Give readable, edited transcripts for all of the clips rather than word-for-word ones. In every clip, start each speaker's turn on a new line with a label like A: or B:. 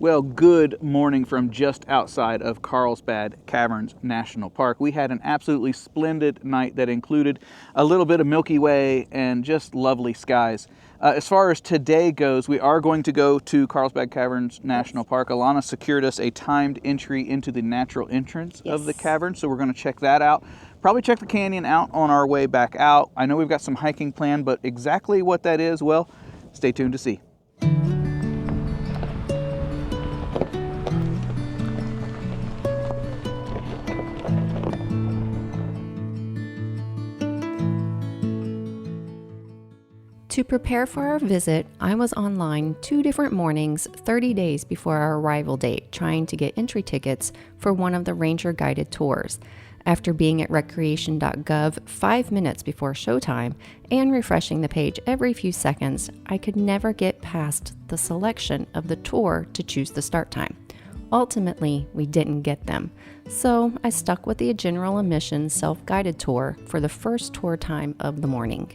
A: Well, good morning from just outside of Carlsbad Caverns National Park. We had an absolutely splendid night that included a little bit of Milky Way and just lovely skies. As far as today goes, we are going to go to Carlsbad Caverns National Park. Alana secured us a timed entry into the natural entrance of the cavern, so we're going to check that out. Probably check the canyon out on our way back out. I know we've got some hiking planned, but exactly what that is, well, stay tuned to see.
B: To prepare for our visit, I was online 2 different mornings, 30 days before our arrival date, trying to get entry tickets for one of the ranger-guided tours. After being at recreation.gov 5 minutes before showtime and refreshing the page every few seconds, I could never get past the selection of the tour to choose the start time. Ultimately, we didn't get them, so I stuck with the general admission self-guided tour for the first tour time of the morning.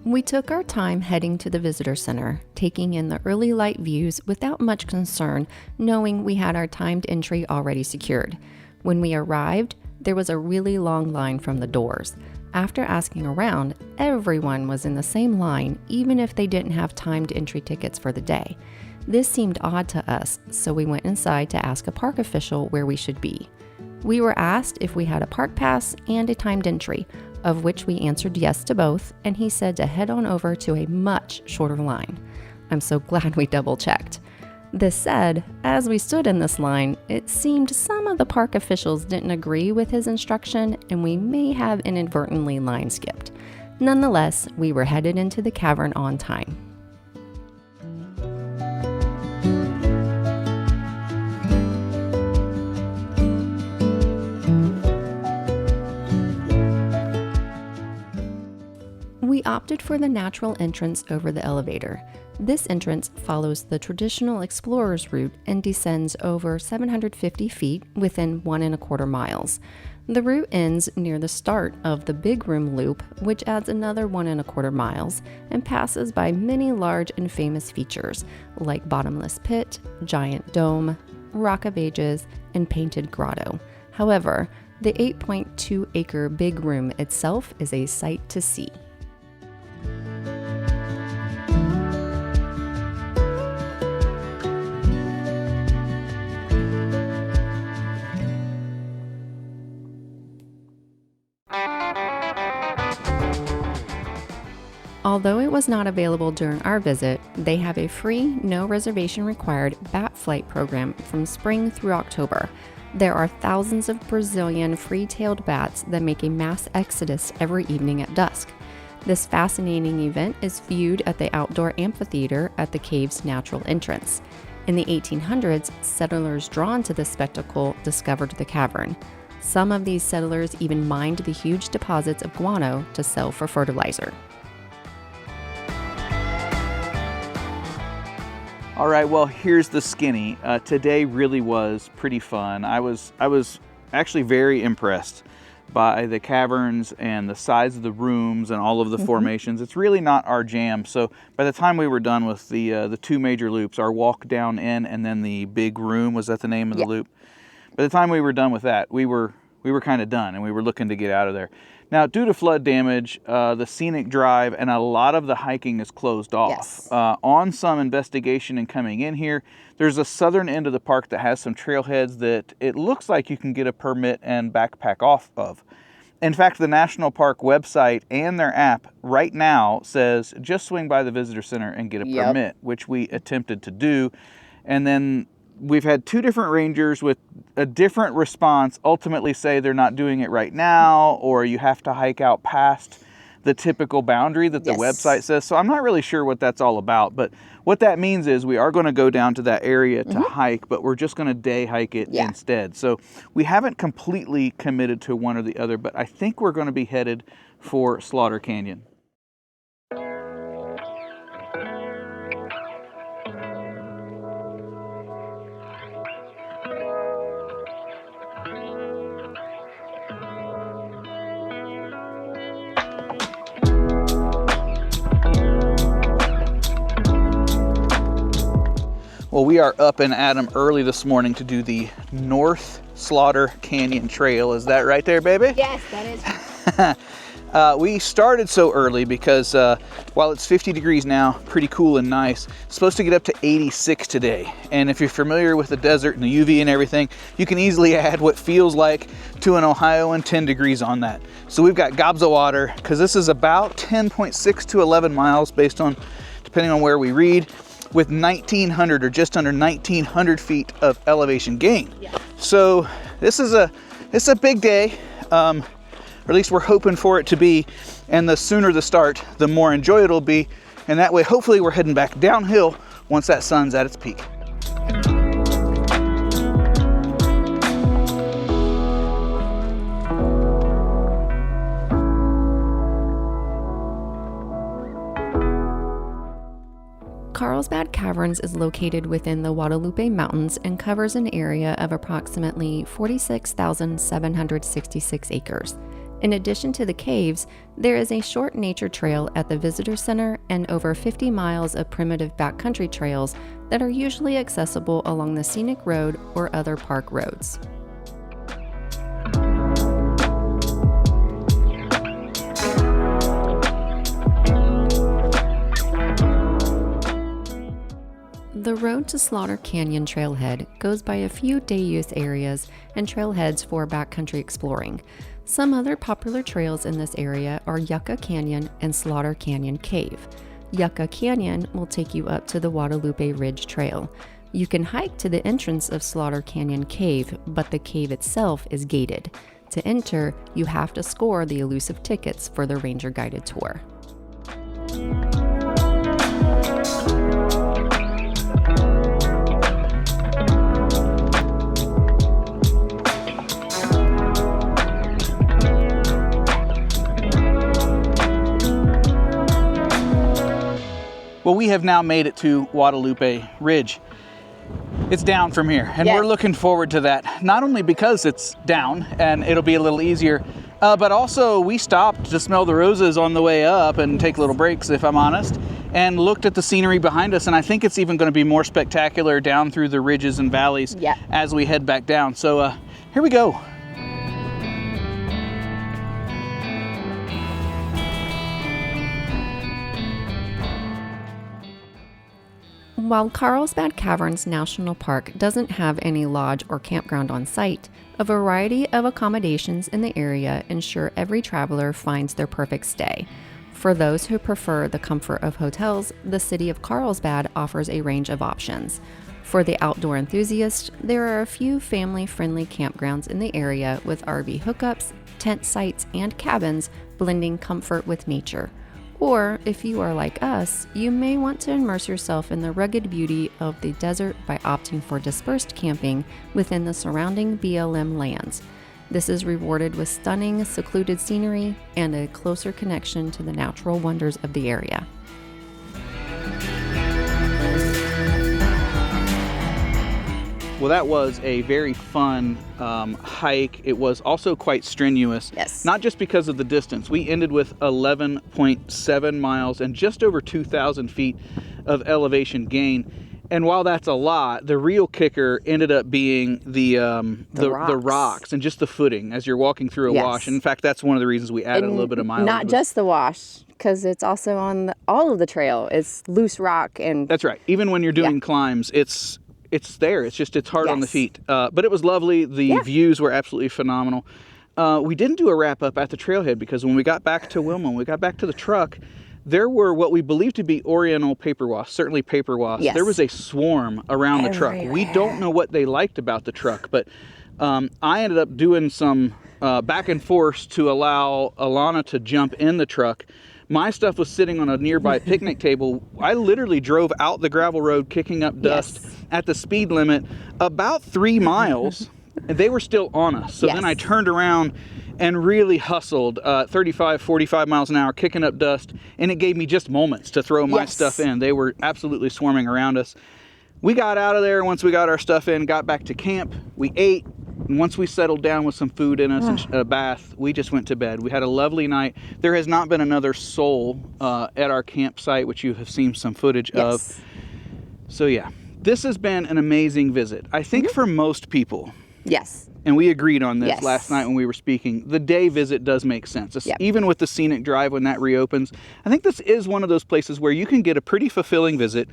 B: We took our time heading to the visitor center, taking in the early light views without much concern, knowing we had our timed entry already secured. When we arrived, there was a really long line from the doors. After asking around, everyone was in the same line, even if they didn't have timed entry tickets for the day. This seemed odd to us, so we went inside to ask a park official where we should be. We were asked if we had a park pass and a timed entry, of which we answered yes to both, and he said to head on over to a much shorter line. I'm so glad we double-checked. This said, as we stood in this line, it seemed some of the park officials didn't agree with his instruction, and we may have inadvertently line skipped. Nonetheless, we were headed into the cavern on time. We opted for the natural entrance over the elevator. This entrance follows the traditional explorer's route and descends over 750 feet within 1.25 miles. The route ends near the start of the Big Room Loop, which adds another 1.25 miles and passes by many large and famous features like Bottomless Pit, Giant Dome, Rock of Ages, and Painted Grotto. However, the 8.2-acre Big Room itself is a sight to see. Although it was not available during our visit, they have a free, no reservation required bat flight program from spring through October. There are thousands of Brazilian free-tailed bats that make a mass exodus every evening at dusk. This fascinating event is viewed at the outdoor amphitheater at the cave's natural entrance. In the 1800s, settlers drawn to this spectacle discovered the cavern. Some of these settlers even mined the huge deposits of guano to sell for fertilizer.
A: All right, well, here's the skinny. Today really was pretty fun. I was actually very impressed by the caverns and the size of the rooms and all of the formations. It's really not our jam. So by the time we were done with the 2 major loops, our walk down in and then the big room, was that the name of the loop? By the time we were done with that, we were kind of done and we were looking to get out of there. Now, due to flood damage, the scenic drive and a lot of the hiking is closed off.
C: Yes.
A: On some investigation and coming in here, there's a southern end of the park that has some trailheads that it looks like you can get a permit and backpack off of. In fact, the National Park website and their app right now says just swing by the visitor center and get a permit, which we attempted to do. And then we've had 2 different rangers with a different response ultimately say they're not doing it right now, or you have to hike out past the typical boundary that the website says. So I'm not really sure what that's all about, but what that means is we are going to go down to that area to hike, but we're just going to day hike it instead. So we haven't completely committed to one or the other, but I think we're going to be headed for Slaughter Canyon. Well, we are up and at 'em early this morning to do the North Slaughter Canyon Trail. Is that right there, baby?
C: Yes, that is.
A: We started so early because while it's 50 degrees now, pretty cool and nice, it's supposed to get up to 86 today. And if you're familiar with the desert and the UV and everything, you can easily add what feels like to an Ohioan 10 degrees on that. So we've got gobs of water because this is about 10.6 to 11 miles based on, depending on where we read, with 1,900 or just under 1,900 feet of elevation gain.
C: Yeah.
A: So this is a big day. Or at least we're hoping for it to be, and the sooner the start, the more enjoyable it'll be, and that way hopefully we're heading back downhill once that sun's at its peak.
B: Carlsbad Caverns is located within the Guadalupe Mountains and covers an area of approximately 46,766 acres. In addition to the caves, there is a short nature trail at the visitor center and over 50 miles of primitive backcountry trails that are usually accessible along the scenic road or other park roads. The road to Slaughter Canyon Trailhead goes by a few day-use areas and trailheads for backcountry exploring. Some other popular trails in this area are Yucca Canyon and Slaughter Canyon Cave. Yucca Canyon will take you up to the Guadalupe Ridge Trail. You can hike to the entrance of Slaughter Canyon Cave, but the cave itself is gated. To enter, you have to score the elusive tickets for the ranger-guided tour.
A: Well, we have now made it to Guadalupe Ridge. It's down from here, and we're looking forward to that. Not only because it's down and it'll be a little easier, but also we stopped to smell the roses on the way up and take little breaks, if I'm honest, and looked at the scenery behind us, and I think it's even going to be more spectacular down through the ridges and valleys as we head back down. So here we go.
B: While Carlsbad Caverns National Park doesn't have any lodge or campground on site, a variety of accommodations in the area ensure every traveler finds their perfect stay. For those who prefer the comfort of hotels, the city of Carlsbad offers a range of options. For the outdoor enthusiast, there are a few family-friendly campgrounds in the area with RV hookups, tent sites, and cabins blending comfort with nature. Or, if you are like us, you may want to immerse yourself in the rugged beauty of the desert by opting for dispersed camping within the surrounding BLM lands. This is rewarded with stunning, secluded scenery and a closer connection to the natural wonders of the area.
A: Well, that was a very fun hike. It was also quite strenuous.
C: Yes.
A: Not just because of the distance. We ended with 11.7 miles and just over 2,000 feet of elevation gain. And while that's a lot, the real kicker ended up being the rocks and just the footing as you're walking through a wash. And in fact, that's one of the reasons we added a little bit of mileage.
C: Not just the wash, because it's also on all of the trail. It's loose rock and...
A: That's right. Even when you're doing climbs, it's there. It's hard on the feet. But it was lovely. The views were absolutely phenomenal. We didn't do a wrap up at the trailhead because when we got back to Wilma, when we got back to the truck, there were what we believe to be Oriental paper wasps, certainly paper wasps.
C: Yes.
A: There was a swarm around the truck. We don't know what they liked about the truck, but I ended up doing some back and forth to allow Alana to jump in the truck. My stuff was sitting on a nearby picnic table. I literally drove out the gravel road kicking up dust at the speed limit about 3 miles, and they were still on us. So then I turned around and really hustled 35, 45 miles an hour, kicking up dust, and it gave me just moments to throw my stuff in. They were absolutely swarming around us. We got out of there once we got our stuff in, got back to camp, we ate, and once we settled down with some food in us and a bath, we just went to bed. We had a lovely night. There has not been another soul at our campsite, which you have seen some footage of. So yeah, This has been an amazing visit. I think for most people,
C: Yes.
A: and we agreed on this
C: Yes.
A: last night when we were speaking, the day visit does make sense.
C: Yep.
A: Even with the scenic drive when that reopens, I think this is one of those places where you can get a pretty fulfilling visit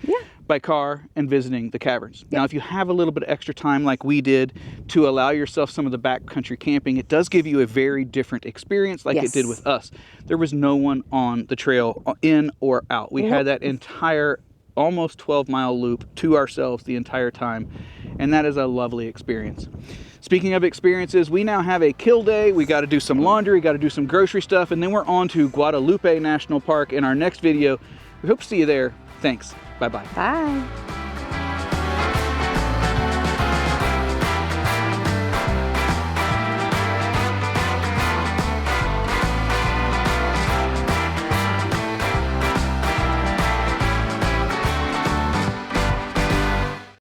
A: by car and visiting the caverns. Now, if you have a little bit of extra time like we did to allow yourself some of the backcountry camping, it does give you a very different experience like it did with us. There was no one on the trail in or out. We had that entire almost 12-mile loop to ourselves the entire time, and that is a lovely experience. Speaking of experiences, we now have a kill day. We got to do some laundry, got to do some grocery stuff, and then we're on to Guadalupe National Park in our next video. We hope to see you there. Thanks. Bye-bye.
C: Bye.